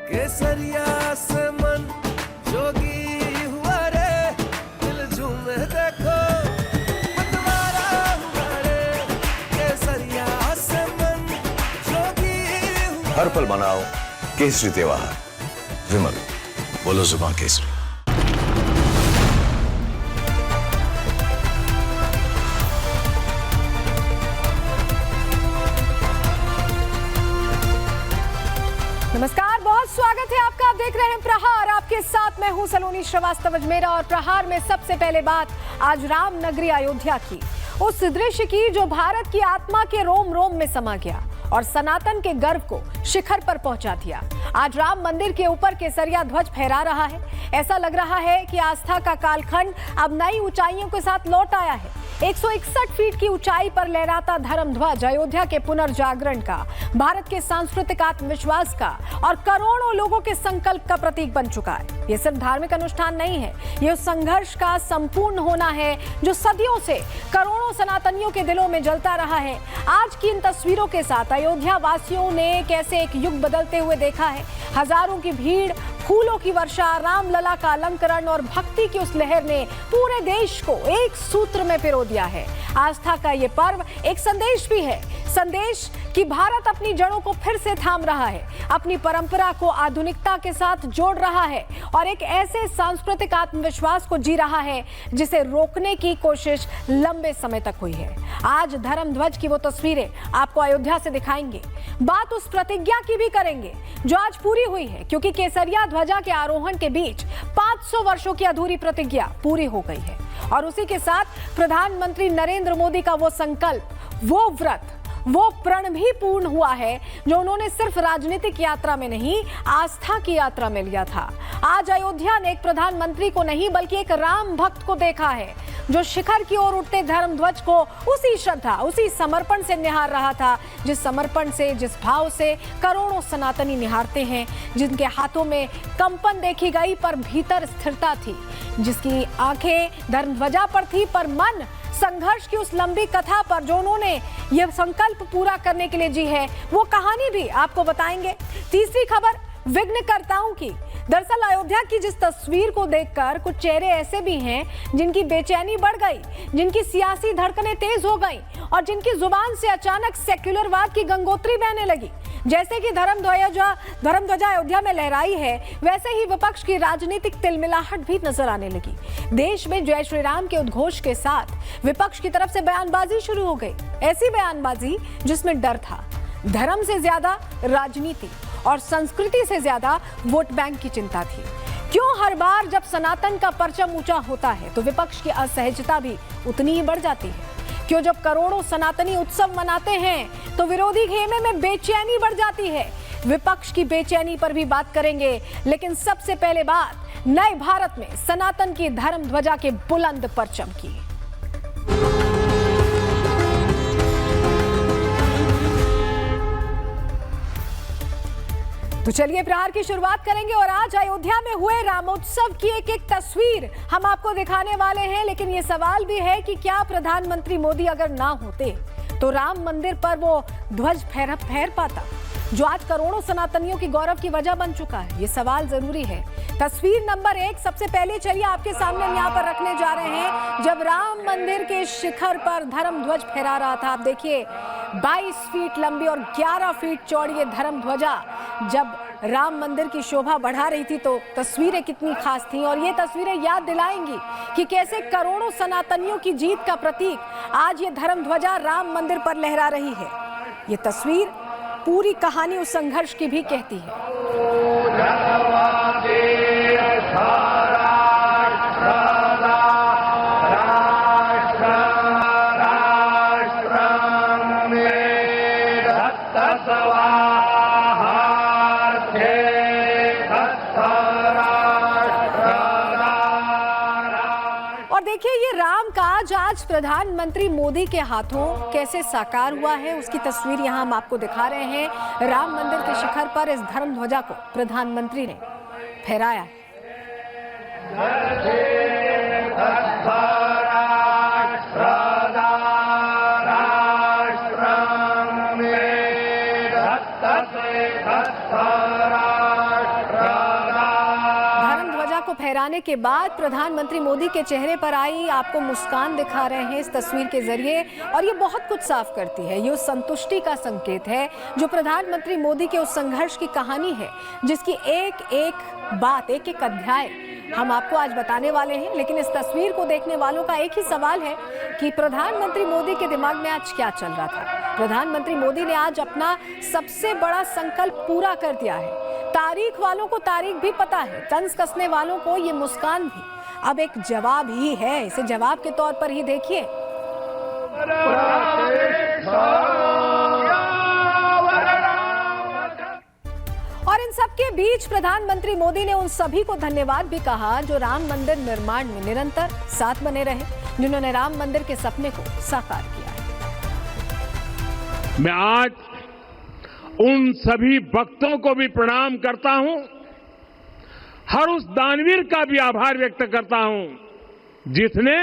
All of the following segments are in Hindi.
केसरिया से मन जोगी हुआ रे, दिल झूमे देखो मतवारा हुआ रे। केसरिया से मन जोगी हुआ। हर पल मनाओ केसरी त्योहार। विमल, बोलो जुबान केसरी। नमस्कार, बहुत स्वागत है आपका। आप देख रहे हैं प्रहार। आपके साथ मैं हूं सलोनी श्रीवास्तव अजमेरा। और प्रहार में सबसे पहले बात आज राम नगरी अयोध्या की, उस दृश्य की जो भारत की आत्मा के रोम रोम में समा गया और सनातन के गर्व को शिखर पर पहुंचा दिया। आज राम मंदिर के ऊपर केसरिया ध्वज फहरा रहा है। ऐसा लग रहा है कि आस्था का कालखंड अब नई ऊंचाइयों के साथ लौट आया है। 161 फीट की ऊंचाई पर लहराता धर्म ध्वज अयोध्या के पुनर्जागरण का, भारत के सांस्कृतिक आत्मविश्वास का और करोड़ों लोगों के संकल्प का प्रतीक बन चुका है। ये सिर्फ धार्मिक अनुष्ठान नहीं है, ये उस संघर्ष का संपूर्ण होना है जो सदियों से करोड़ों सनातनियों के दिलों में जलता रहा है। आज की इन तस्वीरों के साथ अयोध्या वासियों ने कैसे एक युग बदलते हुए देखा है। हजारों की भीड़, फूलों की वर्षा, रामलला का अलंकरण और भक्ति की उस लहर ने पूरे देश को एक सूत्र में पिरो दिया है। आस्था का ये पर्व एक संदेश भी है, संदेश कि भारत अपनी जड़ों को फिर से थाम रहा है, अपनी परंपरा को आधुनिकता के साथ जोड़ रहा है और एक ऐसे सांस्कृतिक आत्मविश्वास को जी रहा है जिसे रोकने की कोशिश लंबे समय तक हुई है। आज धर्म ध्वज की वो तस्वीरें आपको अयोध्या से दिखाएंगे। बात उस प्रतिज्ञा की भी करेंगे जो आज पूरी हुई है, क्योंकि केसरिया ध्वजा के आरोहण के बीच 500 वर्षों की अधूरी प्रतिज्ञा पूरी हो गई है। और उसी के साथ प्रधानमंत्री नरेंद्र मोदी का वो संकल्प, वो व्रत, वो प्रण भी पूर्ण हुआ है जो उन्होंने सिर्फ राजनीतिक यात्रा में नहीं, आस्था की यात्रा में लिया था। आज अयोध्या ने एक प्रधानमंत्री को नहीं बल्कि एक राम भक्त को देखा है जो शिखर की ओर उठते धर्म ध्वज को उसी श्रद्धा, उसी समर्पण से निहार रहा था, जिस समर्पण से, जिस भाव से करोड़ों सनातनी निहारते हैं, जिनके हाथों में कंपन देखी गई पर भीतर स्थिरता थी, जिसकी आंखें धर्म ध्वजा पर थी पर मन संघर्ष की उस लंबी कथा पर जो उन्होंने यह संकल्प पूरा करने के लिए जी है। वो कहानी भी आपको बताएंगे। तीसरी खबर विघ्नकर्ताओं की। दरअसल अयोध्या की जिस तस्वीर को देखकर कुछ चेहरे ऐसे भी हैं जिनकी बेचैनी बढ़ गई, जिनकी सियासी धड़कनें तेज हो गई और जिनकी जुबान से अचानक सेक्युलरवाद की गंगोत्री बहने लगी। जैसे कि धर्म ध्वजा अयोध्या में लहराई है, वैसे ही विपक्ष की राजनीतिक तिलमिलाहट भी नजर आने लगी। देश में जय श्री राम के उद्घोष के साथ विपक्ष की तरफ से बयानबाजी शुरू हो गई। ऐसी बयानबाजी जिसमें डर था, धर्म से ज्यादा राजनीति और संस्कृति से ज्यादा वोट बैंक की चिंता थी। क्यों हर बार जब सनातन का परचम ऊंचा होता है तो विपक्ष की असहजता भी उतनी ही बढ़ जाती है? क्यों जब करोड़ों सनातनी उत्सव मनाते हैं तो विरोधी खेमे में बेचैनी बढ़ जाती है? विपक्ष की बेचैनी पर भी बात करेंगे, लेकिन सबसे पहले बात नए भारत में सनातन की धर्म ध्वजा के बुलंद परचम की। तो चलिए प्रहार की शुरुआत करेंगे और आज अयोध्या में हुए रामोत्सव की एक एक तस्वीर हम आपको दिखाने वाले हैं। लेकिन ये सवाल भी है कि क्या प्रधानमंत्री मोदी अगर ना होते तो राम मंदिर पर वो ध्वज फहर पाता जो आज करोड़ों सनातनियों की गौरव की वजह बन चुका है? ये सवाल जरूरी है। तस्वीर नंबर 1 सबसे पहले चलिए आपके सामने हम यहाँ पर रखने जा रहे हैं जब राम मंदिर के शिखर पर धर्म ध्वज फहरा रहा था। आप देखिए 22 फीट लंबी और 11 फीट चौड़ी ये धर्म ध्वजा जब राम मंदिर की शोभा बढ़ा रही थी तो तस्वीरें कितनी खास थी। और ये तस्वीरें याद दिलाएंगी कि कैसे करोड़ों सनातनियों की जीत का प्रतीक आज ये धर्म ध्वजा राम मंदिर पर लहरा रही है। ये तस्वीर पूरी कहानी उस संघर्ष की भी कहती है। देखिए ये राम काज आज प्रधानमंत्री मोदी के हाथों कैसे साकार हुआ है, उसकी तस्वीर यहाँ हम आपको दिखा रहे हैं। राम मंदिर के शिखर पर इस धर्म ध्वजा को प्रधानमंत्री ने फहराया। ठहराने के बाद प्रधानमंत्री मोदी के चेहरे पर आई आपको मुस्कान दिखा रहे हैं इस तस्वीर के जरिए, और ये बहुत कुछ साफ करती है। ये उस संतुष्टि का संकेत है जो प्रधानमंत्री मोदी के उस संघर्ष की कहानी है, जिसकी एक एक बात, एक एक अध्याय हम आपको आज बताने वाले हैं। लेकिन इस तस्वीर को देखने वालों का एक ही सवाल है कि प्रधानमंत्री मोदी के दिमाग में आज क्या चल रहा था। प्रधानमंत्री मोदी ने आज अपना सबसे बड़ा संकल्प पूरा कर दिया है। तारीख वालों को तारीख भी पता है, तंज कसने वालों को ये मुस्कान भी अब एक जवाब ही है। इसे जवाब के तौर पर ही देखिए। और इन सब के बीच प्रधानमंत्री मोदी ने उन सभी को धन्यवाद भी कहा जो राम मंदिर निर्माण में निरंतर साथ बने रहे, जिन्होंने राम मंदिर के सपने को साकार किया है। मैं आज उन सभी भक्तों को भी प्रणाम करता हूं, हर उस दानवीर का भी आभार व्यक्त करता हूं जिसने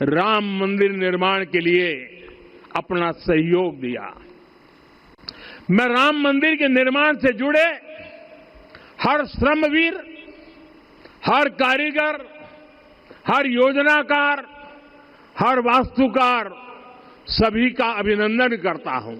राम मंदिर निर्माण के लिए अपना सहयोग दिया। मैं राम मंदिर के निर्माण से जुड़े हर श्रमवीर, हर कारीगर, हर योजनाकार, हर वास्तुकार, सभी का अभिनंदन करता हूं।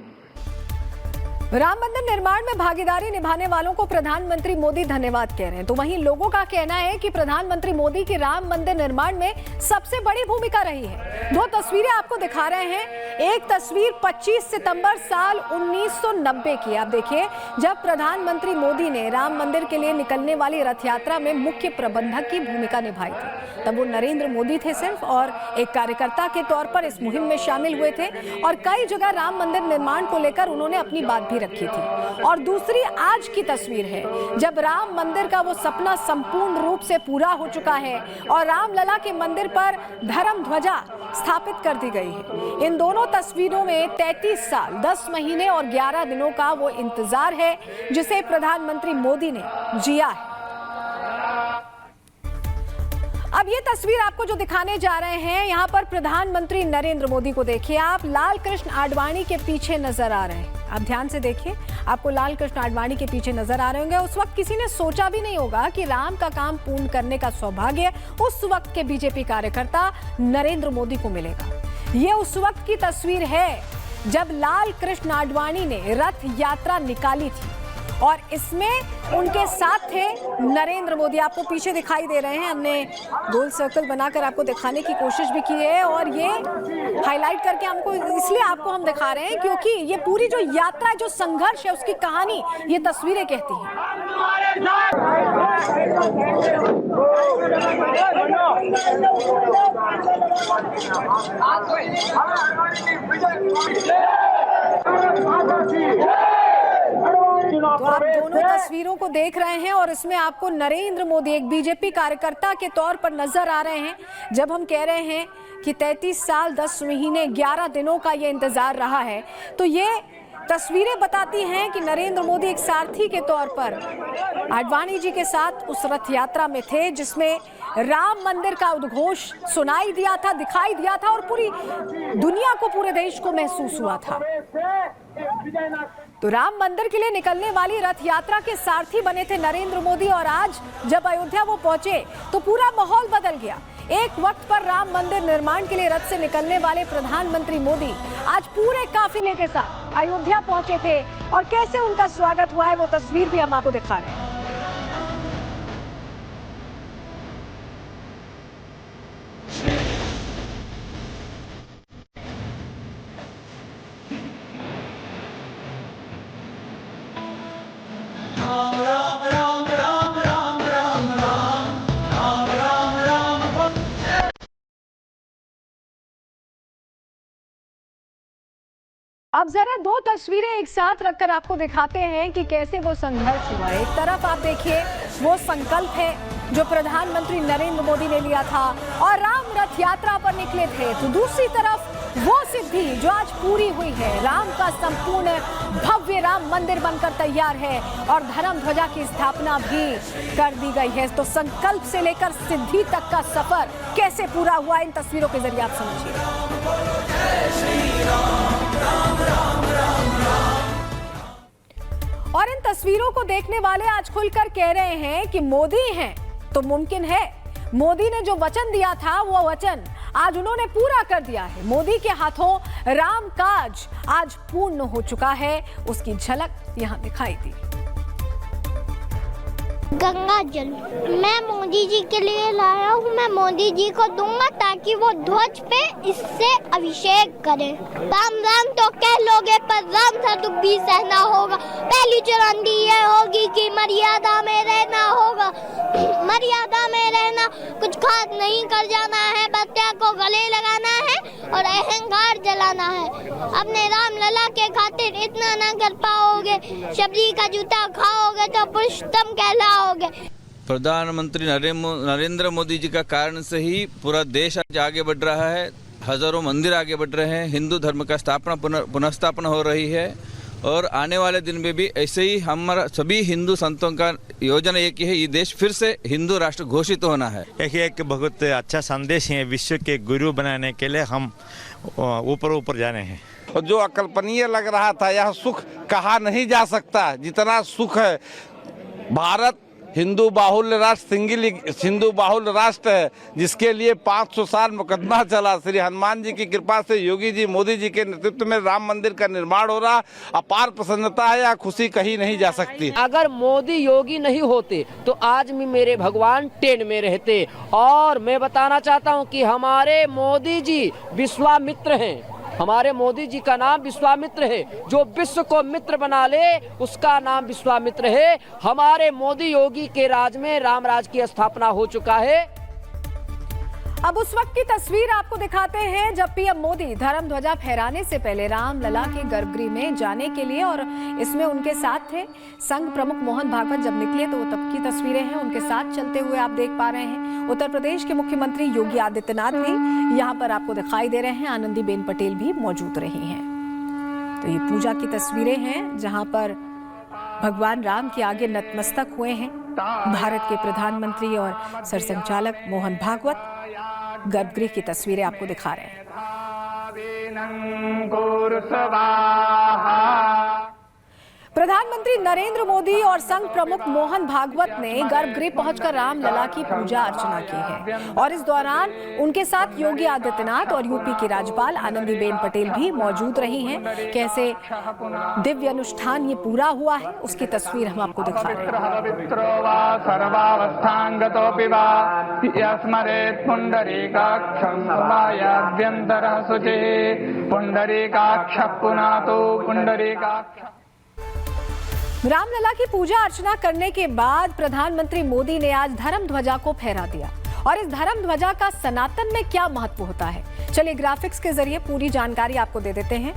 राम मंदिर निर्माण में भागीदारी निभाने वालों को प्रधानमंत्री मोदी धन्यवाद कह रहे हैं, तो वहीं लोगों का कहना है कि प्रधानमंत्री मोदी की राम मंदिर निर्माण में सबसे बड़ी भूमिका रही है। दो तस्वीरें आपको दिखा रहे हैं। एक तस्वीर 25 सितंबर साल 1990 की, आप देखिए, जब प्रधानमंत्री मोदी ने राम मंदिर के लिए निकलने वाली रथ यात्रा में मुख्य प्रबंधक की भूमिका निभाई थी। तब वो नरेंद्र मोदी थे सिर्फ, और एक कार्यकर्ता के तौर पर इस मुहिम में शामिल हुए थे, और कई जगह राम मंदिर निर्माण को लेकर उन्होंने अपनी बात भी रखी थी। और दूसरी आज की तस्वीर है जब राम मंदिर का वो सपना संपूर्ण रूप से पूरा हो चुका है और रामलला के मंदिर पर धर्म ध्वजा स्थापित कर दी गई है। इन दोनों तस्वीरों में 33 साल 10 महीने और 11 दिनों का वो इंतजार है जिसे प्रधानमंत्री मोदी ने जिया है। अब ये तस्वीर आपको जो दिखाने जा रहे हैं, यहाँ पर प्रधानमंत्री नरेंद्र मोदी को देखिए आप, लाल कृष्ण आडवाणी के पीछे नजर आ रहे हैं। आप ध्यान से देखिए, आपको लाल कृष्ण आडवाणी के पीछे नजर आ रहे होंगे। उस वक्त किसी ने सोचा भी नहीं होगा कि राम का काम पूर्ण करने का सौभाग्य उस वक्त के बीजेपी कार्यकर्ता नरेंद्र मोदी को मिलेगा। ये उस वक्त की तस्वीर है जब लाल कृष्ण आडवाणी ने रथ यात्रा निकाली थी और इसमें उनके साथ थे नरेंद्र मोदी। आपको पीछे दिखाई दे रहे हैं, हमने गोल सर्कल बनाकर आपको दिखाने की कोशिश भी की है, और ये हाईलाइट करके हमको इसलिए आपको हम दिखा रहे हैं क्योंकि ये पूरी जो यात्रा, जो संघर्ष है, उसकी कहानी ये तस्वीरें कहती हैं। तो आप दोनों तस्वीरों को देख रहे हैं और इसमें आपको नरेंद्र मोदी एक बीजेपी कार्यकर्ता के तौर पर नजर आ रहे हैं। जब हम कह रहे हैं कि 33 साल 10 महीने 11 दिनों का ये इंतजार रहा है, तो ये तस्वीरें बताती हैं कि नरेंद्र मोदी एक सारथी के तौर पर आडवाणी जी के साथ उस रथ यात्रा में थे जिसमें राम मंदिर का उद्घोष सुनाई दिया था, दिखाई दिया था, और पूरी दुनिया को, पूरे देश को महसूस हुआ था। तो राम मंदिर के लिए निकलने वाली रथ यात्रा के सारथी बने थे नरेंद्र मोदी, और आज जब अयोध्या वो पहुंचे तो पूरा माहौल बदल गया। एक वक्त पर राम मंदिर निर्माण के लिए रथ से निकलने वाले प्रधानमंत्री मोदी आज पूरे काफिले के साथ अयोध्या पहुंचे थे, और कैसे उनका स्वागत हुआ है वो तस्वीर भी हम आपको दिखा रहे हैं। अब जरा दो तस्वीरें एक साथ रखकर आपको दिखाते हैं कि कैसे वो संघर्ष हुआ। एक तरफ आप देखिए वो संकल्प है जो प्रधानमंत्री नरेंद्र मोदी ने लिया था और राम रथ यात्रा पर निकले थे, तो दूसरी तरफ वो सिद्धि जो आज पूरी हुई है। राम का संपूर्ण भव्य राम मंदिर बनकर तैयार है और धर्म ध्वजा की स्थापना भी कर दी गई है। तो संकल्प से लेकर सिद्धि तक का सफर कैसे पूरा हुआ, इन तस्वीरों के जरिए आप समझिए। और इन तस्वीरों को देखने वाले आज खुलकर कह रहे हैं कि मोदी हैं तो मुमकिन है मोदी ने जो वचन दिया था वो वचन आज उन्होंने पूरा कर दिया है। मोदी के हाथों राम काज आज पूर्ण हो चुका है, उसकी झलक यहां दिखाई दी। गंगा जल मैं मोदी जी के लिए लाया हूँ, मैं मोदी जी को दूंगा ताकि वो ध्वज पे इससे अभिषेक करें। राम राम तो कह लोगे पर राम सा दुख भी सहना होगा। पहली चुनौती ये होगी कि मर्यादा में रहना होगा। मर्यादा में रहना, कुछ खास नहीं कर जाना है, बच्चा को गले लगाना है और अहंकार जलाना है। अपने राम लला के खातिर इतना ना कर पाओगे, सब्जी का जूता खाओगे तो पुरुषोत्तम कहलाओगे। प्रधानमंत्री नरेंद्र मोदी जी का कारण से ही पूरा देश आज आगे बढ़ रहा है। हजारों मंदिर आगे बढ़ रहे हैं, हिंदू धर्म का स्थापना पुनर्स्थापना हो रही है और आने वाले दिन में भी ऐसे ही हमारा सभी हिंदू संतों का योजना एक ही है, ये देश फिर से हिंदू राष्ट्र घोषित होना है। एक बहुत अच्छा संदेश है, विश्व के गुरु बनाने के लिए हम ऊपर जाने हैं। और जो अकल्पनीय लग रहा था, यह सुख कहा नहीं जा सकता जितना सुख है। भारत हिंदू बाहुल्य राष्ट्र, हिंदू बाहुल्य राष्ट्र है, जिसके लिए 500 साल मुकदमा चला। श्री हनुमान जी की कृपा से योगी जी, मोदी जी के नेतृत्व में राम मंदिर का निर्माण हो रहा। अपार प्रसन्नता है, या खुशी कही नहीं जा सकती। अगर मोदी योगी नहीं होते तो आज भी मेरे भगवान ट्रेन में रहते। और मैं बताना चाहता हूं कि हमारे मोदी जी विश्वामित्र हैं। हमारे मोदी जी का नाम विश्वामित्र है। जो विश्व को मित्र बना ले उसका नाम विश्वामित्र है। हमारे मोदी योगी के राज में राम राज की स्थापना हो चुका है। अब उस वक्त की तस्वीर आपको दिखाते हैं जब पीएम मोदी धर्म ध्वजा फहराने से पहले राम लला के गर्भगृह में जाने के लिए, और इसमें उनके साथ थे संघ प्रमुख मोहन भागवत। जब निकले तो वो तब की तस्वीरें हैं, उनके साथ चलते हुए आप देख पा रहे हैं। उत्तर प्रदेश के मुख्यमंत्री योगी आदित्यनाथ भी यहाँ पर आपको दिखाई दे रहे हैं। आनंदीबेन पटेल भी मौजूद रही हैं। तो ये पूजा की तस्वीरें हैं जहाँ पर भगवान राम के आगे नतमस्तक हुए हैं भारत के प्रधानमंत्री और सरसंघचालक मोहन भागवत। गर्भगृह की तस्वीरें आपको दिखा रहे हैं। प्रधानमंत्री नरेंद्र मोदी और संघ प्रमुख मोहन भागवत ने गर्भगृह पहुंचकर राम लला की पूजा अर्चना की है और इस दौरान उनके साथ योगी आदित्यनाथ और यूपी की राज्यपाल आनंदीबेन पटेल भी मौजूद रही हैं। कैसे दिव्य अनुष्ठान ये पूरा हुआ है उसकी तस्वीर हम आपको दिखा रहे हैं। रामलला की पूजा अर्चना करने के बाद प्रधानमंत्री मोदी ने आज धर्म ध्वजा को फहरा दिया। और इस धर्म ध्वजा का सनातन में क्या महत्व होता है, चलिए ग्राफिक्स के जरिए पूरी जानकारी आपको दे देते हैं।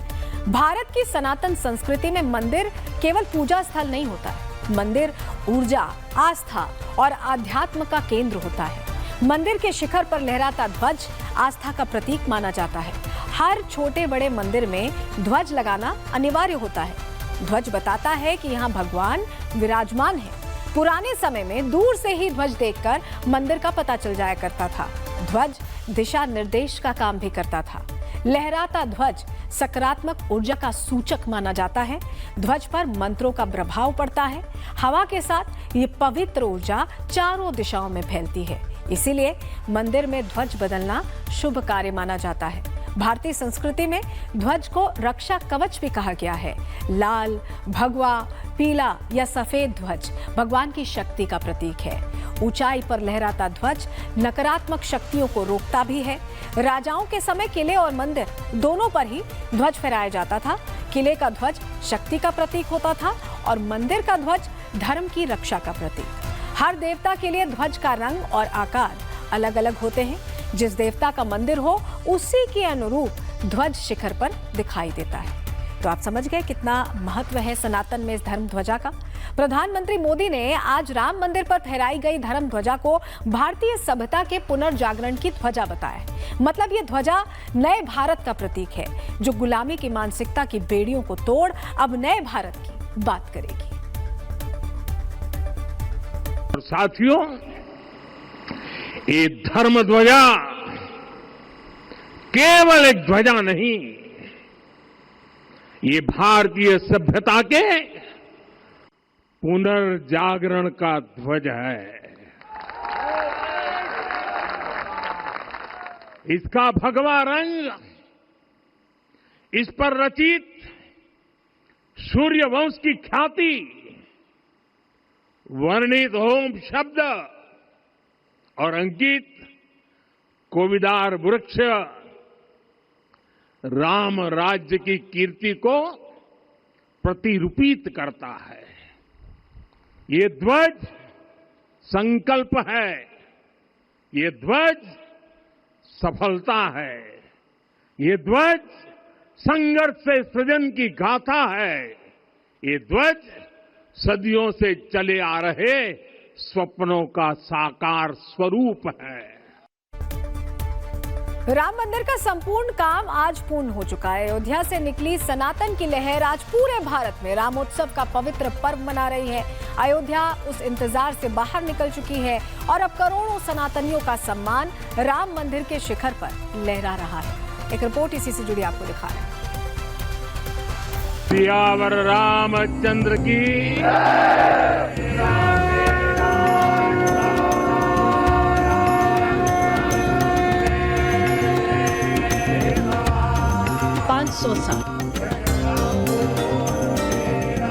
भारत की सनातन संस्कृति में मंदिर केवल पूजा स्थल नहीं होता है। मंदिर ऊर्जा, आस्था और आध्यात्म का केंद्र होता है। मंदिर के शिखर पर लहराता ध्वज आस्था का प्रतीक माना जाता है। हर छोटे बड़े मंदिर में ध्वज लगाना अनिवार्य होता है। ध्वज बताता है कि यहाँ भगवान विराजमान है। पुराने समय में दूर से ही ध्वज देखकर मंदिर का पता चल जाया करता था। ध्वज दिशा निर्देश का काम भी करता था। लहराता ध्वज सकारात्मक ऊर्जा का सूचक माना जाता है। ध्वज पर मंत्रों का प्रभाव पड़ता है। हवा के साथ ये पवित्र ऊर्जा चारों दिशाओं में फैलती है। इसीलिए मंदिर में ध्वज बदलना शुभ कार्य माना जाता है। भारतीय संस्कृति में ध्वज को रक्षा कवच भी कहा गया है। लाल, भगवा, पीला या सफेद ध्वज भगवान की शक्ति का प्रतीक है। ऊंचाई पर लहराता ध्वज नकारात्मक शक्तियों को रोकता भी है। राजाओं के समय किले और मंदिर दोनों पर ही ध्वज फहराया जाता था। किले का ध्वज शक्ति का प्रतीक होता था और मंदिर का ध्वज धर्म की रक्षा का प्रतीक। हर देवता के लिए ध्वज का रंग और आकार अलग अलग होते हैं। जिस देवता का मंदिर हो उसी के अनुरूप ध्वज शिखर पर दिखाई देता है। तो आप समझ गए कितना महत्व है सनातन में इस धर्म ध्वजा का। प्रधानमंत्री मोदी ने आज राम मंदिर पर फहराई गई धर्म ध्वजा को भारतीय सभ्यता के पुनर्जागरण की ध्वजा बताया। मतलब ये ध्वजा नए भारत का प्रतीक है जो गुलामी की मानसिकता की बेड़ियों को तोड़ अब नए भारत की बात करेगी। और साथियों, ये धर्म ध्वजा केवल एक ध्वजा नहीं, ये भारतीय सभ्यता के पुनर्जागरण का ध्वज है। इसका भगवा रंग, इस पर रचित सूर्यवंश की ख्याति, वर्णित होम शब्द और अंकित कोविदार वृक्ष राम राज्य की कीर्ति को प्रतिरूपित करता है। ये ध्वज संकल्प है, ये ध्वज सफलता है, ये ध्वज संघर्ष से सृजन की गाथा है, ये ध्वज सदियों से चले आ रहे स्वप्नों का साकार स्वरूप है। राम मंदिर का संपूर्ण काम आज पूर्ण हो चुका है। अयोध्या से निकली सनातन की लहर आज पूरे भारत में रामोत्सव का पवित्र पर्व मना रही है। अयोध्या उस इंतजार से बाहर निकल चुकी है और अब करोड़ों सनातनियों का सम्मान राम मंदिर के शिखर पर लहरा रहा है। एक रिपोर्ट इसी से जुड़ी आपको दिखा रहे हैं। सियावर रामचंद्र की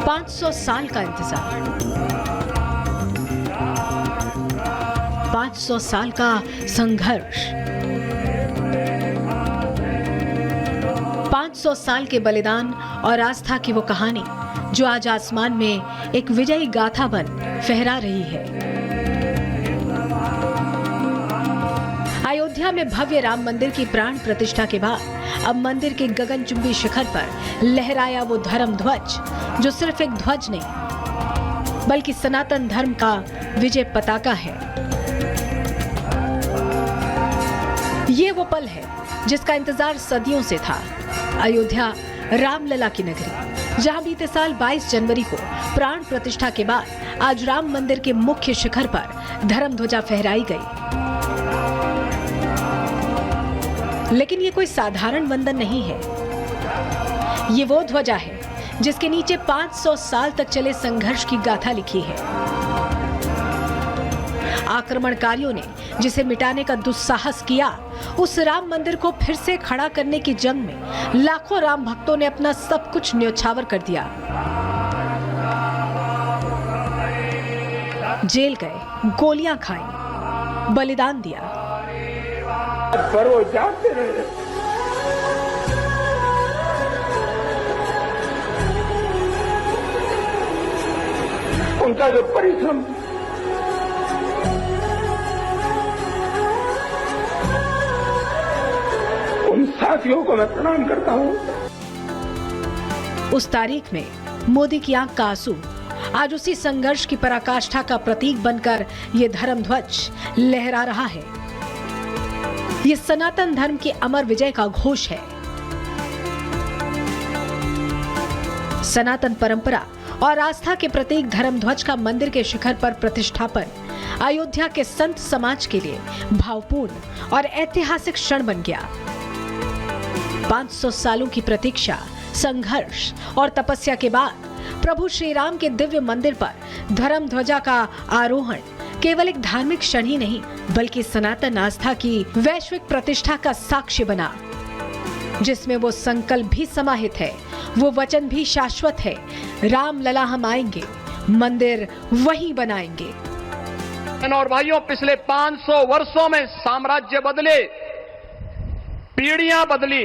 500 साल का इंतजार, 500 साल का संघर्ष, 500 साल के बलिदान और आस्था की वो कहानी जो आज आसमान में एक विजयी गाथा बन फहरा रही है। अयोध्या में भव्य राम मंदिर की प्राण प्रतिष्ठा के बाद अब मंदिर के गगनचुंबी शिखर पर लहराया वो धर्म ध्वज, जो सिर्फ एक ध्वज नहीं बल्कि सनातन धर्म का विजय पताका है। ये वो पल है जिसका इंतजार सदियों से था। अयोध्या रामलला की नगरी, जहां बीते साल 22 जनवरी को प्राण प्रतिष्ठा के बाद आज राम मंदिर के मुख्य शिखर पर धर्म ध्वजा फहराई गई। लेकिन ये कोई साधारण वंदन नहीं है, ये वो ध्वजा है जिसके नीचे 500 साल तक चले संघर्ष की गाथा लिखी है। आक्रमणकारियों ने जिसे मिटाने का दुस्साहस किया, उस राम मंदिर को फिर से खड़ा करने की जंग में लाखों राम भक्तों ने अपना सब कुछ न्योछावर कर दिया। जेल गए, गोलियां खाई, बलिदान दिया। पर वो जाते रहे। उनका जो परिश्रम, उन साथियों को मैं प्रणाम करता हूं। उस तारीख में मोदी की आंख का आंसू आज उसी संघर्ष की पराकाष्ठा का प्रतीक बनकर ये धर्म ध्वज लहरा रहा है। ये सनातन धर्म के अमर विजय का घोष है। सनातन परंपरा और आस्था के प्रतीक धर्म ध्वज का मंदिर के शिखर पर प्रतिष्ठापन अयोध्या के संत समाज के लिए भावपूर्ण और ऐतिहासिक क्षण बन गया। 500 सालों की प्रतीक्षा, संघर्ष और तपस्या के बाद प्रभु श्री राम के दिव्य मंदिर पर धर्म ध्वजा का आरोहण केवल एक धार्मिक क्षण ही नहीं बल्कि सनातन आस्था की वैश्विक प्रतिष्ठा का साक्ष्य बना, जिसमें वो संकल्प भी समाहित है, वो वचन भी शाश्वत है। राम लला हम आएंगे, मंदिर वहीं बनाएंगे। और भाइयों, पिछले 500 वर्षों में साम्राज्य बदले, पीढ़ियां बदली,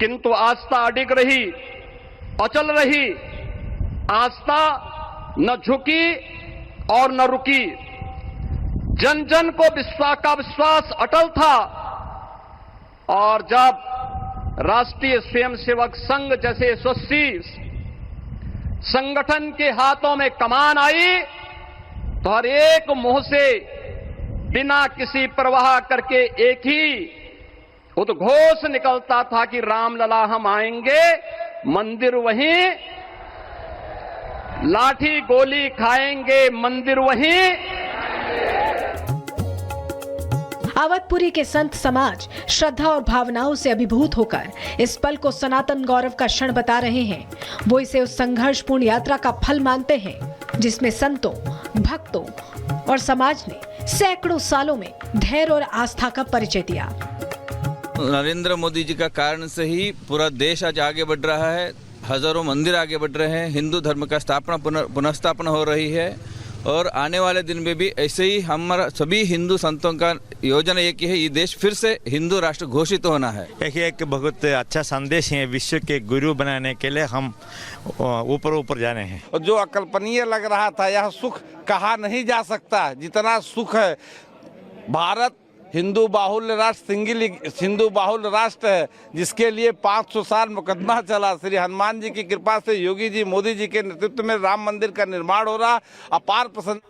किंतु आस्था अडिग रही, अचल रही। आस्था न झुकी और न रुकी। जन जन को विश्वास अटल था। और जब राष्ट्रीय स्वयंसेवक संघ जैसे यशस्वी संगठन के हाथों में कमान आई तो हर एक मुंह से बिना किसी परवाह करके एक ही उद्घोष निकलता था कि रामलला हम आएंगे, मंदिर वहीं, लाठी गोली खाएंगे, मंदिर वहीं। अवधपुरी के संत समाज श्रद्धा और भावनाओं से अभिभूत होकर इस पल को सनातन गौरव का क्षण बता रहे हैं। वो इसे उस संघर्षपूर्ण यात्रा का फल मानते हैं जिसमें संतों, भक्तों और समाज ने सैकड़ों सालों में धैर्य और आस्था का परिचय दिया। नरेंद्र मोदी जी का कारण से ही पूरा देश आज आगे बढ़ रहा है। हजारों मंदिर आगे बढ़ रहे हैं, हिंदू धर्म का पुनर्स्थापना हो रही है और आने वाले दिन में भी ऐसे ही हमारा सभी हिंदू संतों का योजना एक ही है, ये देश फिर से हिंदू राष्ट्र घोषित होना है। एक बहुत अच्छा संदेश है, विश्व के गुरु बनाने के लिए हम ऊपर जा रहे हैं। और जो अकल्पनीय लग रहा था, यह सुख कहा नहीं जा सकता जितना सुख है। भारत हिंदू बाहुल्य राष्ट्र हिंदू बाहुल्य राष्ट्र है, जिसके लिए 500 साल मुकदमा चला। श्री हनुमान जी की कृपा से योगी जी मोदी जी के नेतृत्व में राम मंदिर का निर्माण हो रहा। अपार प्रसन्न।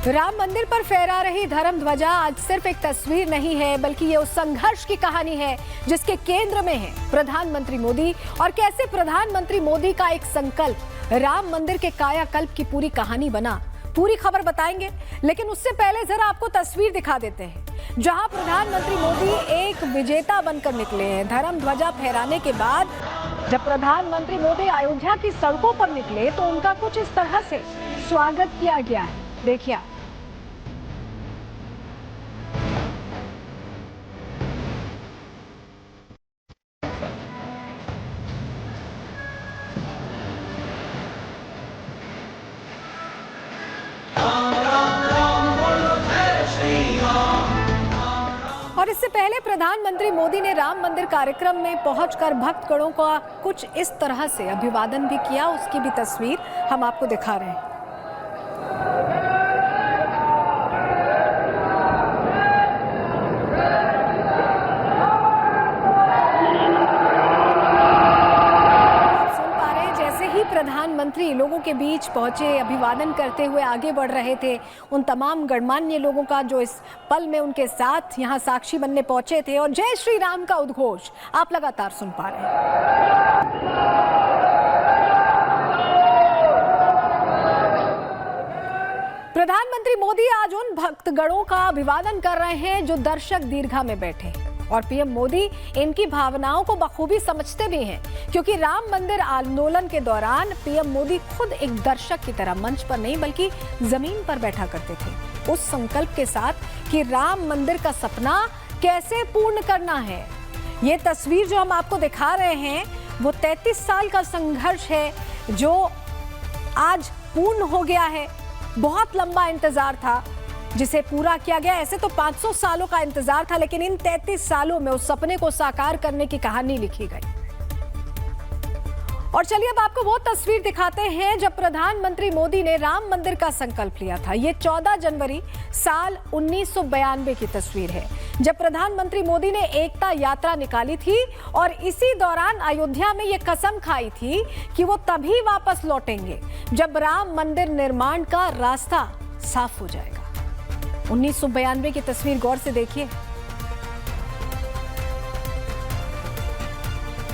राम मंदिर पर फहरा रही धर्म ध्वजा आज सिर्फ एक तस्वीर नहीं है, बल्कि ये उस संघर्ष की कहानी है जिसके केंद्र में है प्रधानमंत्री मोदी, और कैसे प्रधानमंत्री मोदी का एक संकल्प राम मंदिर के कायाकल्प की पूरी कहानी बना। पूरी खबर बताएंगे, लेकिन उससे पहले जरा आपको तस्वीर दिखा देते हैं जहां प्रधानमंत्री मोदी एक विजेता बनकर निकले हैं। धर्म ध्वजा फहराने के बाद जब प्रधानमंत्री मोदी अयोध्या की सड़कों पर निकले तो उनका कुछ इस तरह से स्वागत किया गया है। देखिए और इससे पहले प्रधानमंत्री मोदी ने राम मंदिर कार्यक्रम में पहुंचकर भक्तगणों का कुछ इस तरह से अभिवादन भी किया। उसकी भी तस्वीर हम आपको दिखा रहे हैं। प्रधानमंत्री लोगों के बीच पहुंचे, अभिवादन करते हुए आगे बढ़ रहे थे। उन तमाम गणमान्य लोगों का जो इस पल में उनके साथ यहां साक्षी बनने पहुंचे थे, और जय श्री राम का उद्घोष आप लगातार सुन पा रहे हैं। प्रधानमंत्री मोदी आज उन भक्तगणों का अभिवादन कर रहे हैं जो दर्शक दीर्घा में बैठे, और पीएम मोदी इनकी भावनाओं को बखूबी समझते भी हैं, क्योंकि राम मंदिर आंदोलन के दौरान पीएम मोदी खुद एक दर्शक की तरह मंच पर नहीं बल्कि जमीन पर बैठा करते थे, उस संकल्प के साथ कि राम मंदिर का सपना कैसे पूर्ण करना है। ये तस्वीर जो हम आपको दिखा रहे हैं वो 33 साल का संघर्ष है जो आज पूर्ण हो गया है। बहुत लंबा इंतजार था जिसे पूरा किया गया। ऐसे तो 500 सालों का इंतजार था, लेकिन इन 33 सालों में उस सपने को साकार करने की कहानी लिखी गई। और चलिए अब आपको वो तस्वीर दिखाते हैं जब प्रधानमंत्री मोदी ने राम मंदिर का संकल्प लिया था। ये 14 जनवरी साल 1992 की तस्वीर है, जब प्रधानमंत्री मोदी ने एकता यात्रा निकाली थी और इसी दौरान अयोध्या में ये कसम खाई थी कि वो तभी वापस लौटेंगे जब राम मंदिर निर्माण का रास्ता साफ हो जाएगा। 1992 की तस्वीर गौर से देखिए।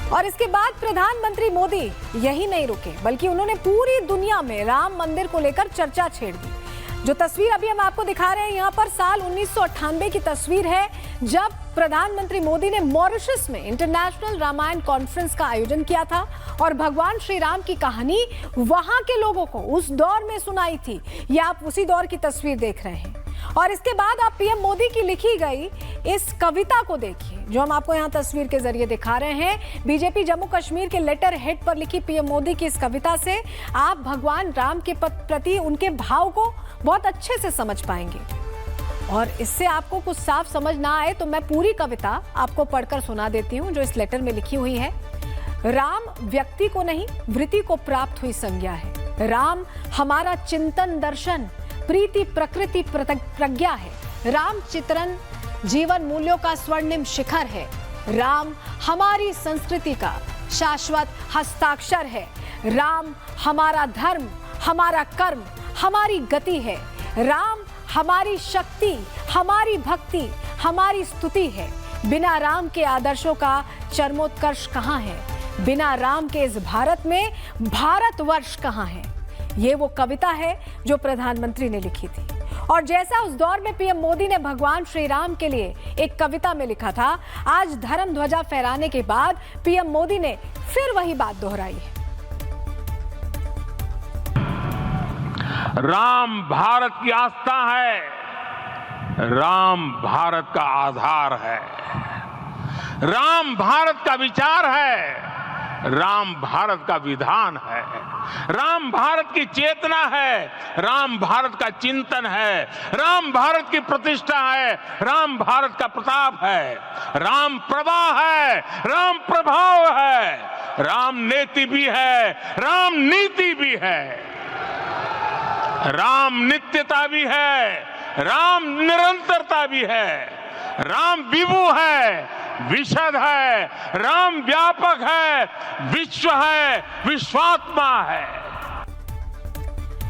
और इसके बाद प्रधानमंत्री मोदी यही नहीं रुके, बल्कि उन्होंने पूरी दुनिया में राम मंदिर को लेकर चर्चा छेड़ दी। जो तस्वीर अभी हम आपको दिखा रहे हैं यहाँ पर साल 1998 की तस्वीर है, जब प्रधानमंत्री मोदी ने मॉरिशस में इंटरनेशनल रामायण कॉन्फ्रेंस का आयोजन किया था और भगवान श्री राम की कहानी वहां के लोगों को उस दौर में सुनाई थी। ये आप उसी दौर की तस्वीर देख रहे हैं। और इसके बाद आप पीएम मोदी की लिखी गई इस कविता को देखिए, जो हम आपको यहाँ तस्वीर के जरिए दिखा रहे हैं। बीजेपी जम्मू कश्मीर के लेटर हेड पर लिखी पीएम मोदी की इस कविता से आप भगवान राम के प्रति उनके भाव को बहुत अच्छे से समझ पाएंगे। और इससे आपको कुछ साफ समझ ना आए तो मैं पूरी कविता आपको पढ़कर सुना देती हूँ जो इस लेटर में लिखी हुई है। राम व्यक्ति को नहीं वृत्ति को प्राप्त हुई संज्ञा है। राम हमारा चिंतन दर्शन प्रीति प्रकृति प्रज्ञा है। राम चित्रण जीवन मूल्यों का स्वर्णिम शिखर है। राम हमारी संस्कृति का शाश्वत हस्ताक्षर है। राम हमारा धर्म, हमारा कर्म, हमारी गति है। राम हमारी शक्ति, हमारी भक्ति, हमारी स्तुति है। बिना राम के आदर्शों का चरमोत्कर्ष कहाँ है? बिना राम के इस भारत में भारतवर्ष कहाँ है? ये वो कविता है जो प्रधानमंत्री ने लिखी थी। और जैसा उस दौर में पीएम मोदी ने भगवान श्री राम के लिए एक कविता में लिखा था, आज धर्म ध्वजा फहराने के बाद पीएम मोदी ने फिर वही बात दोहराई है। राम भारत की आस्था है, राम भारत का आधार है, राम भारत का विचार है, राम भारत का विधान है, राम भारत की चेतना है, राम भारत का चिंतन है, राम भारत की प्रतिष्ठा है, राम भारत का प्रताप है, राम प्रवाह है, राम प्रभाव है, राम नीति भी है, राम नीति भी है, राम नित्यता भी है, राम निरंतरता भी है, राम विभु है, विशद है, राम व्यापक है, विश्व है, विश्वात्मा है।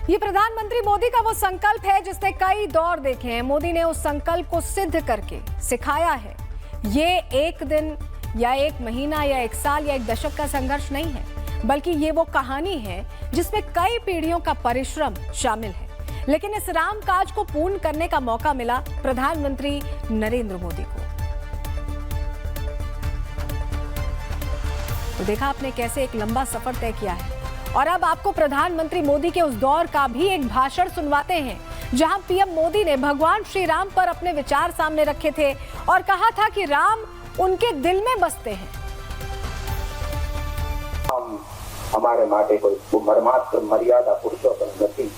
ये प्रधानमंत्री मोदी का वो संकल्प है जिसने कई दौर देखे हैं। मोदी ने उस संकल्प को सिद्ध करके सिखाया है। ये एक दिन या एक महीना या एक साल या एक दशक का संघर्ष नहीं है, बल्कि ये वो कहानी है जिसमें कई पीढ़ियों का परिश्रम शामिल है। लेकिन इस राम काज को पूर्ण करने का मौका मिला प्रधानमंत्री नरेंद्र मोदी को। तो देखा आपने कैसे एक लंबा सफर तय किया है। और अब आपको प्रधानमंत्री मोदी के उस दौर का भी एक भाषण सुनवाते हैं जहां पीएम मोदी ने भगवान श्री राम पर अपने विचार सामने रखे थे और कहा था कि राम उनके दिल में बसते हैं। हमारे माटे कोई परमात्म मर्यादा पुरुषोत्तम नहीं,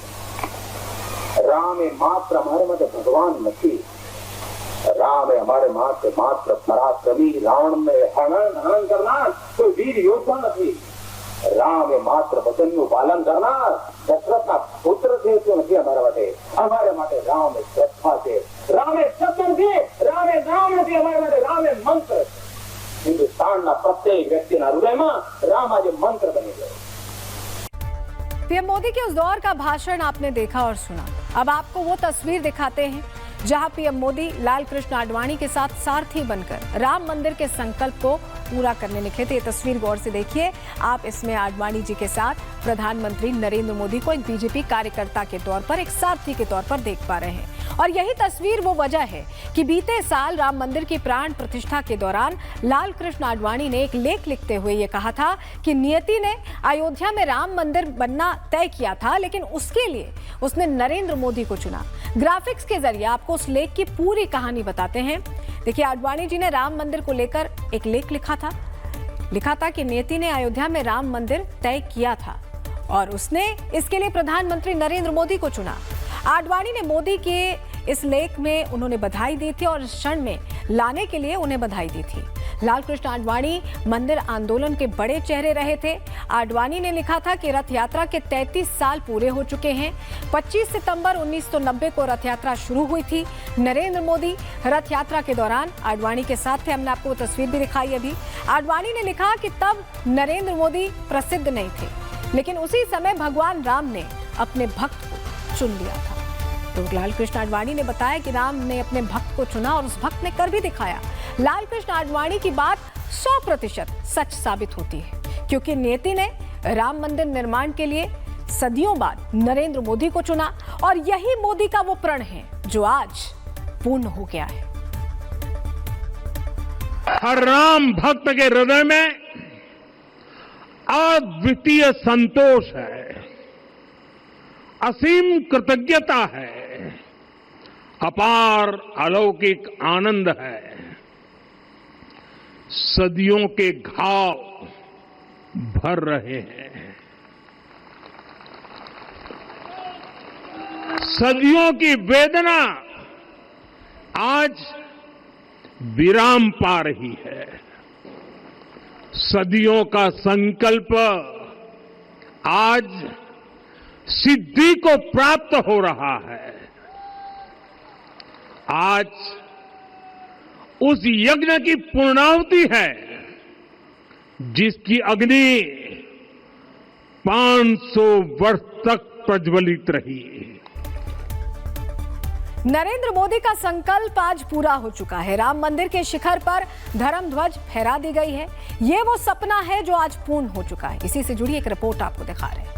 राम है मात्र हमारे मध्य भगवान नहीं, राम है हमारे मात्र पराक्रमी, रावण में हनन करना कोई वीर योद्धा नहीं, राम है मात्र वचन નું પાલન કરનાર દશરથના પુત્ર છે તો નથી हमारे माटे राम है श्रद्धा છે, राम है शब्द છે, राम है नाम નથી, हमारे माटे राम है मंत्र। हिंदुस्तानના प्रत्येक व्यक्तिના હૃદયમાં राम आज मंत्र बनी गयो। पीएम मोदी के उस दौर का भाषण आपने देखा और सुना। अब आपको वो तस्वीर दिखाते हैं जहां पीएम मोदी लाल कृष्ण आडवाणी के साथ सारथी बनकर राम मंदिर के संकल्प को पूरा करने निकले थे। ये तस्वीर गौर से देखिए आप। इसमें आडवाणी जी के साथ प्रधानमंत्री नरेंद्र मोदी को एक बीजेपी कार्यकर्ता के तौर पर, एक सारथी के तौर पर देख पा रहे हैं। और यही तस्वीर वो वजह है कि बीते साल राम मंदिर की प्राण प्रतिष्ठा के दौरान लाल कृष्ण आडवाणी ने एक लेख लिखते हुए ये कहा था कि नियति ने अयोध्या में राम मंदिर बनना तय किया था, लेकिन उसके लिए उसने नरेंद्र मोदी को चुना। ग्राफिक्स के जरिए आपको उस लेख की पूरी कहानी बताते हैं। देखिए, आडवाणी जी ने राम मंदिर को लेकर एक लेख लिखा था कि नियति ने अयोध्या में राम मंदिर तय किया था और उसने इसके लिए प्रधानमंत्री नरेंद्र मोदी को चुना। आडवाणी ने मोदी के इस लेख में उन्होंने बधाई दी थी और इस क्षण में लाने के लिए उन्हें बधाई दी थी। लाल कृष्ण आडवाणी मंदिर आंदोलन के बड़े चेहरे रहे थे। आडवाणी ने लिखा था कि रथ यात्रा के 33 साल पूरे हो चुके हैं। 25 सितंबर 1990 को रथ यात्रा शुरू हुई थी। नरेंद्र मोदी रथ यात्रा के दौरान आडवाणी के साथ थे। हमने आपको वो तस्वीर भी दिखाई अभी। आडवाणी ने लिखा कि तब नरेंद्र मोदी प्रसिद्ध नहीं थे, लेकिन उसी समय भगवान राम ने अपने भक्त को चुन लिया था। तो लाल कृष्ण आडवाणी ने बताया कि राम ने अपने भक्त को चुना और उस भक्त ने कर भी दिखाया। लाल कृष्ण आडवाणी की बात 100% सच साबित होती है, क्योंकि नियति ने राम मंदिर निर्माण के लिए सदियों बाद नरेंद्र मोदी को चुना और यही मोदी का वो प्रण है जो आज पूर्ण हो गया है। हर राम भक्त के हृदय में अद्वितीय संतोष है, असीम कृतज्ञता है, अपार अलौकिक आनंद है। सदियों के घाव भर रहे हैं, सदियों की वेदना आज विराम पा रही है। सदियों का संकल्प आज सिद्धि को प्राप्त हो रहा है। आज उस यज्ञ की पूर्णाहुति है जिसकी अग्नि 500 वर्ष तक प्रज्वलित रही। नरेंद्र मोदी का संकल्प आज पूरा हो चुका है। राम मंदिर के शिखर पर धर्म ध्वज फहरा दी गई है। ये वो सपना है जो आज पूर्ण हो चुका है। इसी से जुड़ी एक रिपोर्ट आपको दिखा रहे हैं।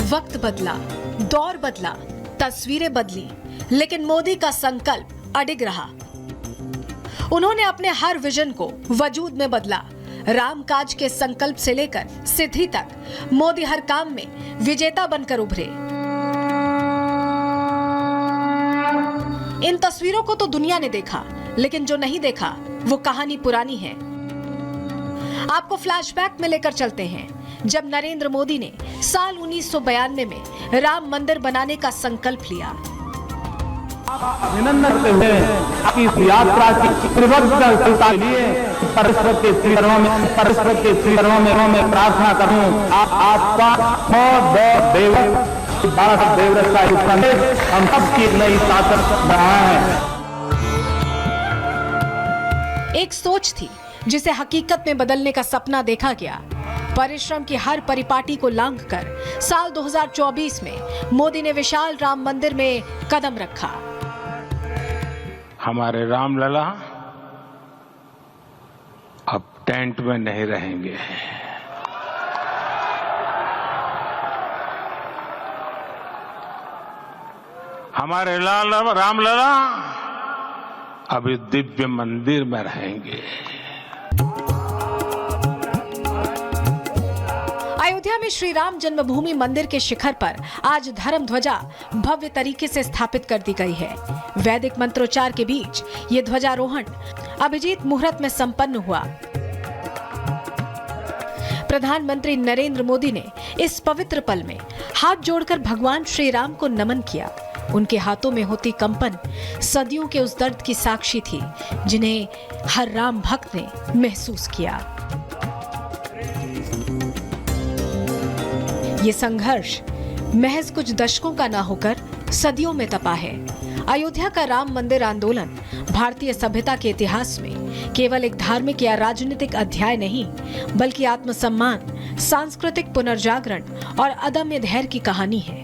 वक्त बदला, दौर बदला, तस्वीरें बदली, लेकिन मोदी का संकल्प अडिग रहा। उन्होंने अपने हर विजन को वजूद में बदला। राम काज के संकल्प से लेकर सिद्धि तक मोदी हर काम में विजेता बनकर उभरे। इन तस्वीरों को तो दुनिया ने देखा, लेकिन जो नहीं देखा वो कहानी पुरानी है। आपको फ्लैशबैक में लेकर चलते हैं, जब नरेंद्र मोदी ने साल 1992 में राम मंदिर बनाने का संकल्प लिया। अभिनंदन करते हुए आपकी इस यात्रा की सफलता के लिए परमेश्वर के श्री चरणों में प्रार्थना करूं। आपका बाबा साहब देवव्रत का संदेश हम सबकी नई ताकत रहा है। एक सोच थी जिसे हकीकत में बदलने का सपना देखा गया। परिश्रम की हर परिपाटी को लांघकर साल 2024 में मोदी ने विशाल राम मंदिर में कदम रखा। हमारे रामलला अब टेंट में नहीं रहेंगे। हमारे रामलला अब इस दिव्य मंदिर में रहेंगे। अयोध्या में श्री राम जन्मभूमि मंदिर के शिखर पर आज धर्म ध्वजा भव्य तरीके से स्थापित कर दी गई है। वैदिक मंत्रोच्चार के बीच ये ध्वजारोहण अभिजीत मुहूर्त में संपन्न हुआ। प्रधानमंत्री नरेंद्र मोदी ने इस पवित्र पल में हाथ जोड़कर भगवान श्री राम को नमन किया। उनके हाथों में होती कंपन सदियों के उस दर्द की साक्षी थी जिन्हें हर राम भक्त ने महसूस किया। ये संघर्ष महज कुछ दशकों का ना होकर सदियों में तपा है। अयोध्या का राम मंदिर आंदोलन भारतीय सभ्यता के इतिहास में केवल एक धार्मिक या राजनीतिक अध्याय नहीं, बल्कि आत्मसम्मान, सांस्कृतिक पुनर्जागरण और अदम्य धैर्य की कहानी है।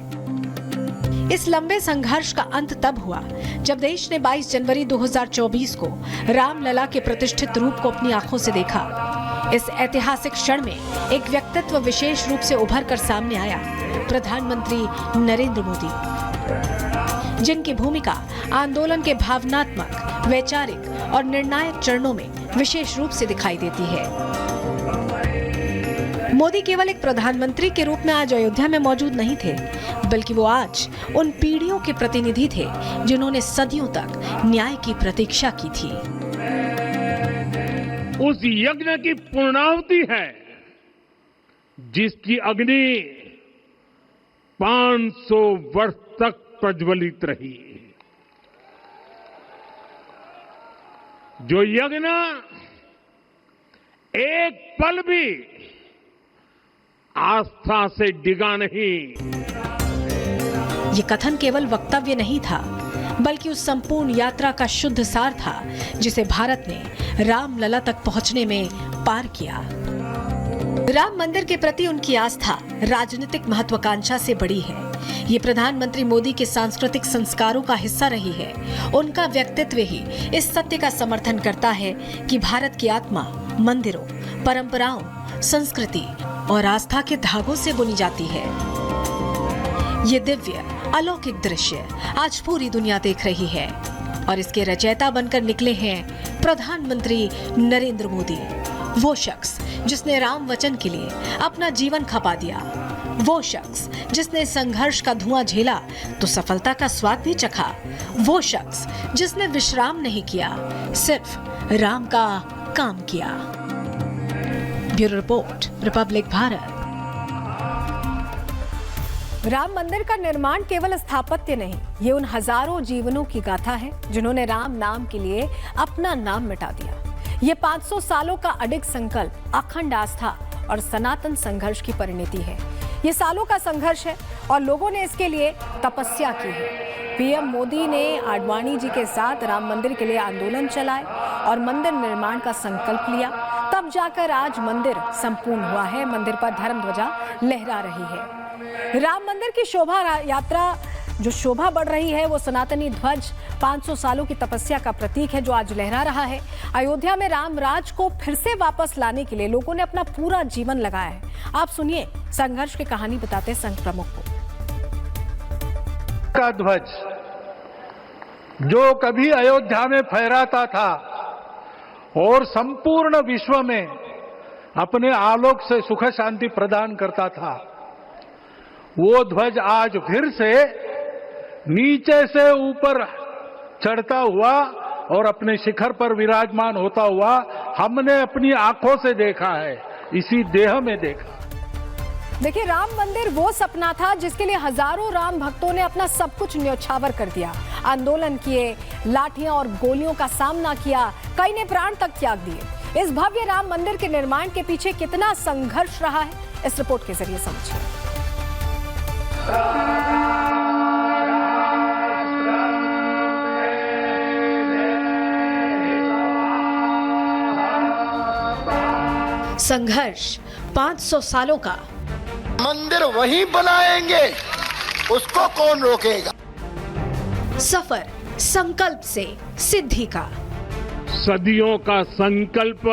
इस लंबे संघर्ष का अंत तब हुआ जब देश ने 22 जनवरी 2024 को रामलला के प्रतिष्ठित रूप को अपनी आंखों से देखा। इस ऐतिहासिक क्षण में एक व्यक्तित्व विशेष रूप से उभर कर सामने आया, प्रधानमंत्री नरेंद्र मोदी, जिनकी भूमिका आंदोलन के भावनात्मक, वैचारिक और निर्णायक चरणों में विशेष रूप से दिखाई देती है। मोदी केवल एक प्रधानमंत्री के रूप में आज अयोध्या में मौजूद नहीं थे, बल्कि वो आज उन पीढ़ियों के प्रतिनिधि थे जिन्होंने सदियों तक न्याय की प्रतीक्षा की थी। उस यज्ञ की पूर्णाहुति है जिसकी अग्नि 500 वर्ष तक प्रज्वलित रही। जो यज्ञ एक पल भी आस्था से डिगा नहीं। ये कथन केवल वक्तव्य नहीं था, बल्कि उस संपूर्ण यात्रा का शुद्ध सार था जिसे भारत ने रामलला तक पहुंचने में पार किया। राम मंदिर के प्रति उनकी आस्था राजनीतिक महत्वाकांक्षा से बड़ी है। ये प्रधानमंत्री मोदी के सांस्कृतिक संस्कारों का हिस्सा रही है। उनका व्यक्तित्व ही इस सत्य का समर्थन करता है कि भारत की आत्मा मंदिरों, परंपराओं, संस्कृति और आस्था के धागों से बुनी जाती है। ये दिव्य अलौकिक दृश्य आज पूरी दुनिया देख रही है और इसके रचयिता बनकर निकले हैं प्रधानमंत्री नरेंद्र मोदी, वो शख्स जिसने राम वचन के लिए अपना जीवन खपा दिया, वो शख्स जिसने संघर्ष का धुआं झेला तो सफलता का स्वाद भी चखा, वो शख्स जिसने विश्राम नहीं किया, सिर्फ राम का काम किया। Bureau report, Republic Bharat. Ram मंदिर का निर्माण केवल स्थापत्य नहीं, ये उन हजारों जीवनों की गाथा है जिन्होंने राम नाम के लिए अपना नाम मिटा दिया। ये 500 सालों का अडिग संकल्प, अखंड आस्था और सनातन संघर्ष की परिणति है। ये सालों का संघर्ष है और लोगों ने इसके लिए तपस्या की है। पीएम मोदी ने आडवाणी जी के साथ राम मंदिर के लिए आंदोलन चलाए और मंदिर निर्माण का संकल्प लिया, तब जाकर आज मंदिर संपूर्ण हुआ है। मंदिर पर धर्म ध्वजा लहरा रही है। राम मंदिर की शोभा यात्रा जो शोभा बढ़ रही है वो सनातनी ध्वज 500 सालों की तपस्या का प्रतीक है जो आज लहरा रहा है। अयोध्या में राम राज को फिर से वापस लाने के लिए लोगों ने अपना पूरा जीवन लगाया है। आप सुनिए संघर्ष की कहानी बताते संघ प्रमुख को। का ध्वज जो कभी अयोध्या में फहराता था और संपूर्ण विश्व में अपने आलोक से सुख शांति प्रदान करता था, वो ध्वज आज फिर से नीचे से ऊपर चढ़ता हुआ और अपने शिखर पर विराजमान होता हुआ हमने अपनी आंखों से देखा है, इसी देह में देखा। देखिए, राम मंदिर वो सपना था जिसके लिए हजारों राम भक्तों ने अपना सब कुछ न्यौछावर कर दिया। आंदोलन किए, लाठियां और गोलियों का सामना किया, कई ने प्राण तक त्याग दिए। इस भव्य राम मंदिर के निर्माण के पीछे कितना संघर्ष रहा है, इस रिपोर्ट के जरिए समझिए। संघर्ष 500 सालों का। मंदिर वहीं बनाएंगे, उसको कौन रोकेगा? सफर संकल्प से सिद्धि का। सदियों का संकल्प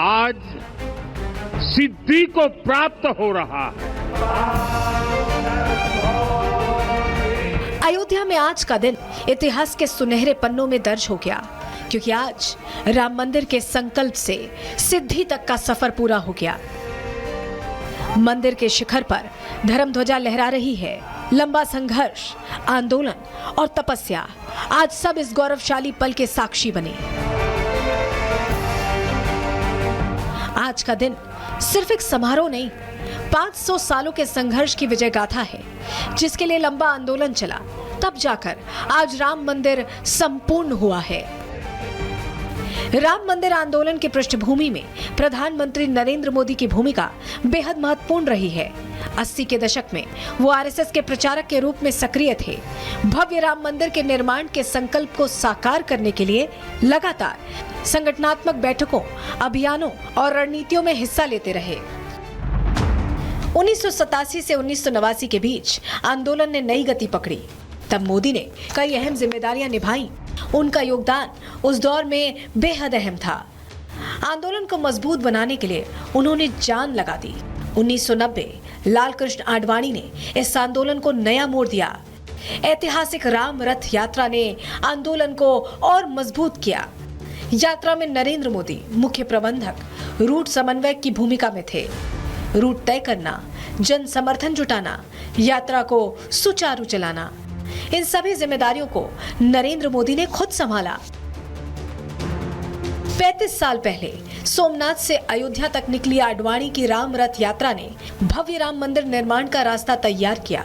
आज सिद्धि को प्राप्त हो रहा है। अयोध्या में आज का दिन इतिहास के सुनहरे पन्नों में दर्ज हो गया, क्योंकि आज राम मंदिर के संकल्प से सिद्धि तक का सफर पूरा हो गया। मंदिर के शिखर पर धर्म ध्वजा लहरा रही है। लंबा संघर्ष, आंदोलन और तपस्या, आज सब इस गौरवशाली पल के साक्षी बने। आज का दिन सिर्फ एक समारोह नहीं, 500 सालों के संघर्ष की विजय गाथा है, जिसके लिए लंबा आंदोलन चला, तब जाकर आज राम मंदिर संपूर्ण हुआ है। राम मंदिर आंदोलन की पृष्ठभूमि में प्रधानमंत्री नरेंद्र मोदी की भूमिका बेहद महत्वपूर्ण रही है। 80 के दशक में वो आरएसएस के प्रचारक के रूप में सक्रिय थे। भव्य राम मंदिर के निर्माण के संकल्प को साकार करने के लिए लगातार संगठनात्मक बैठकों, अभियानों और रणनीतियों में हिस्सा लेते रहे। 1987 से 1989 के बीच आंदोलन ने नई गति पकड़ी। तब मोदी ने कई अहम जिम्मेदारियां निभाई। उनका योगदान उस दौर में बेहद अहम था। आंदोलन को मजबूत बनाने के लिए उन्होंने जान लगा दी। 1990 लाल कृष्ण आडवाणी ने इस आंदोलन को नया मोड़ दिया। ऐतिहासिक राम रथ यात्रा ने आंदोलन को और मजबूत किया। यात्रा में नरेंद्र मोदी मुख्य प्रबंधक, रूट समन्वयक की भूमिका में थे। रूट तय करना, जन समर्थन जुटाना, यात्रा को सुचारू चलाना, इन सभी जिम्मेदारियों को नरेंद्र मोदी ने खुद संभाला। 35 साल पहले सोमनाथ से अयोध्या तक निकली आडवाणी की राम रथ यात्रा ने भव्य राम मंदिर निर्माण का रास्ता तैयार किया,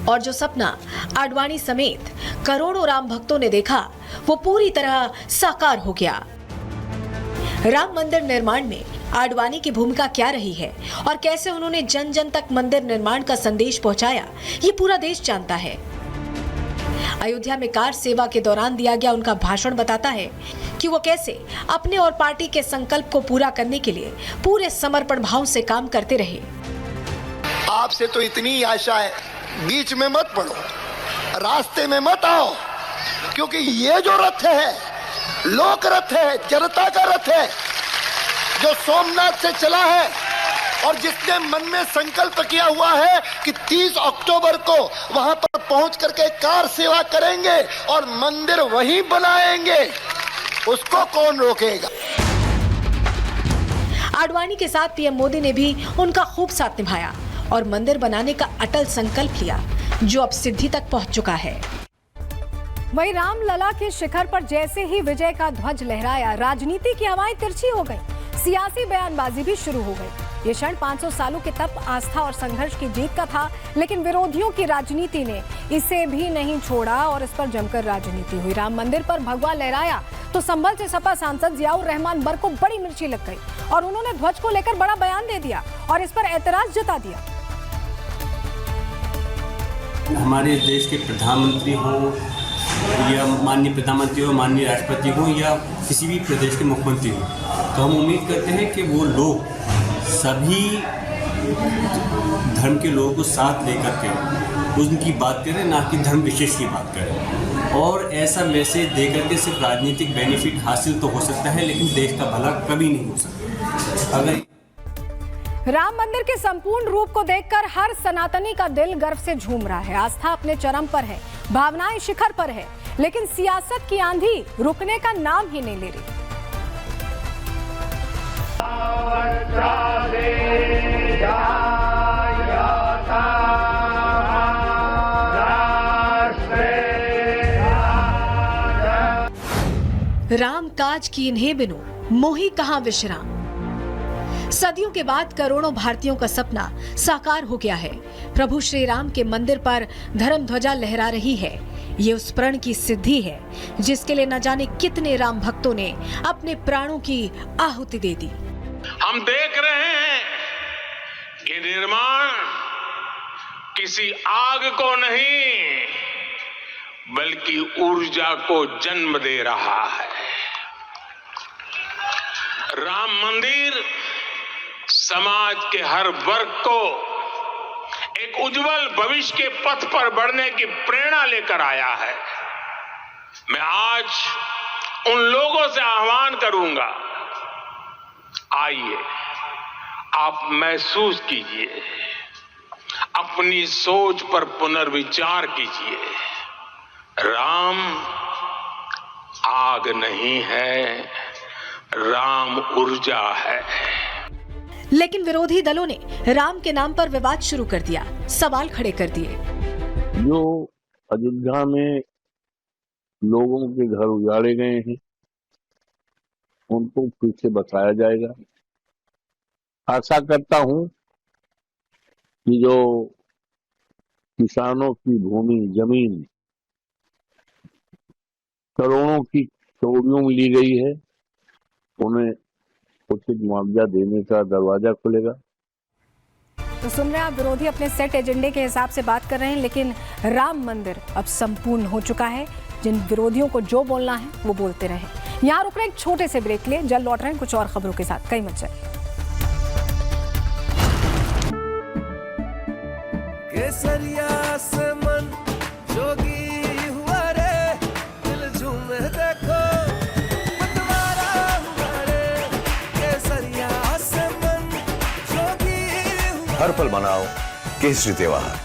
और जो सपना आडवाणी समेत करोड़ों राम भक्तों ने देखा, वो पूरी तरह साकार हो गया। राम मंदिर निर्माण में आडवाणी की भूमिका क्या रही है और कैसे उन्होंने जन जन तक मंदिर निर्माण का संदेश पहुंचाया, ये पूरा देश जानता है। अयोध्या में कार सेवा के दौरान दिया गया उनका भाषण बताता है कि वो कैसे अपने और पार्टी के संकल्प को पूरा करने के लिए पूरे समर्पण भाव से काम करते रहे। आपसे तो इतनी आशा है, बीच में मत पड़ो, रास्ते में मत आओ, क्योंकि ये जो रथ है लोक रथ है, जनता का रथ है, जो सोमनाथ से चला है और जिसने मन में संकल्प किया हुआ है कि 30 अक्टूबर को वहां पर पहुंच करके कार सेवा करेंगे और मंदिर वहीं बनाएंगे, उसको कौन रोकेगा? आडवाणी के साथ पीएम मोदी ने भी उनका खूब साथ निभाया और मंदिर बनाने का अटल संकल्प लिया, जो अब सिद्धि तक पहुंच चुका है। वहीं रामलला के शिखर पर जैसे ही विजय का ध्वज लहराया, राजनीति की हवाएं तिरछी हो गई, सियासी बयानबाजी भी शुरू हो गई। ये क्षण 500 सालों के तप, आस्था और संघर्ष की जीत का था, लेकिन विरोधियों की राजनीति ने इसे भी नहीं छोड़ा और इस पर जमकर राजनीति हुई। राम मंदिर पर भगवा लहराया तो संभल से सपा सांसद जियाउर रहमान बर को बड़ी मिर्ची लग गई और उन्होंने ध्वज को लेकर बड़ा बयान दे दिया और इस पर ऐतराज जता दिया। हमारे देश के प्रधानमंत्री हों या माननीय प्रधानमंत्री हो, माननीय राष्ट्रपति हो या किसी भी प्रदेश के मुख्यमंत्री हो, तो हम उम्मीद करते हैं कि वो लोग सभी धर्म के लोगों को साथ लेकर के उनकी बात करें, ना कि धर्म विशेष की बात करें। और ऐसा मैसेज देकर के सिर्फ राजनीतिक बेनिफिट हासिल तो हो सकता है, लेकिन देश का भला कभी नहीं हो सकता। अगर राम मंदिर के संपूर्ण रूप को देखकर हर सनातनी का दिल गर्व से झूम रहा है। आस्था अपने चरम पर है, भावनाएं शिखर पर है, लेकिन सियासत की आंधी रुकने का नाम ही नहीं ले रही। राम काज की इन्हें बिनु मोहि कहां विश्राम। सदियों के बाद करोड़ों भारतीयों का सपना साकार हो गया है। प्रभु श्री राम के मंदिर पर धर्म ध्वजा लहरा रही है। ये उस प्रण की सिद्धि है जिसके लिए न जाने कितने राम भक्तों ने अपने प्राणों की आहुति दे दी। हम देख रहे हैं कि निर्माण किसी आग को नहीं बल्कि ऊर्जा को जन्म दे रहा है। राम मंदिर समाज के हर वर्ग को एक उज्जवल भविष्य के पथ पर बढ़ने की प्रेरणा लेकर आया है। मैं आज उन लोगों से आह्वान करूंगा, आइए आप महसूस कीजिए, अपनी सोच पर पुनर्विचार कीजिए। राम आग नहीं है, राम ऊर्जा है। लेकिन विरोधी दलों ने राम के नाम पर विवाद शुरू कर दिया, सवाल खड़े कर दिए। जो अयोध्या में लोगों के घर उजाड़े गए हैं उनको फिर से बसाया जाएगा। आशा करता हूं कि जो किसानों की भूमि जमीन करोड़ों की चोरियों में ली गई है उन्हें उचित मुआवजा देने का दरवाजा खुलेगा। तो सुन रहे हैं आप, विरोधी अपने सेट एजेंडे के हिसाब से बात कर रहे हैं, लेकिन राम मंदिर अब संपूर्ण हो चुका है। जिन विरोधियों को जो बोलना है वो बोलते रहे। यहाँ रुक रहे एक छोटे से ब्रेक लिए, जल्द लौट रहे हैं कुछ और खबरों के साथ। कहीं मत जाइए। केसरिया से मन जोगी हुआ रे, दिल झूमे देखो मतवारा हुआ रे। केसरिया से मन जोगी हुआ। हर पल मनाओ केसरी त्योहार।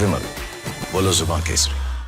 विमल, बोलो जुबान केसरी।